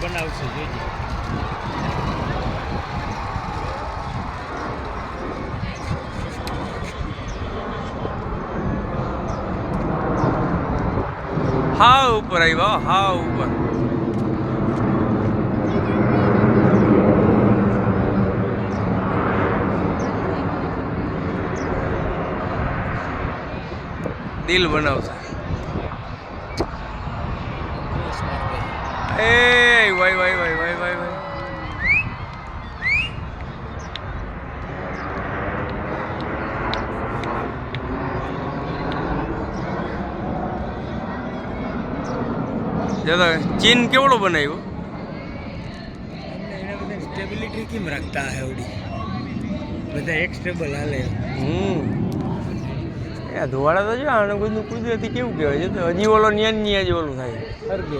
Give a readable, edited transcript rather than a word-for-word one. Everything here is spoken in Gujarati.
બનાવશે જોઈજે. હા ઉપર આવ્યા હા ઉપર દિલ બનાવશે એ વાય વાય વાય વાય વાય વાય ચીન કેવડો બનાવ્યો સ્ટેબિલિટી કેમ રાખતા હે ઓડી બધા એક સ્ટેબલ હાલે. એ ધોવાડા તો જો આને કોઈનું કુદરતી કેવું કહેવાય છે તો હજી ઓલો ન્યાન જ ઓલું થાય હરગે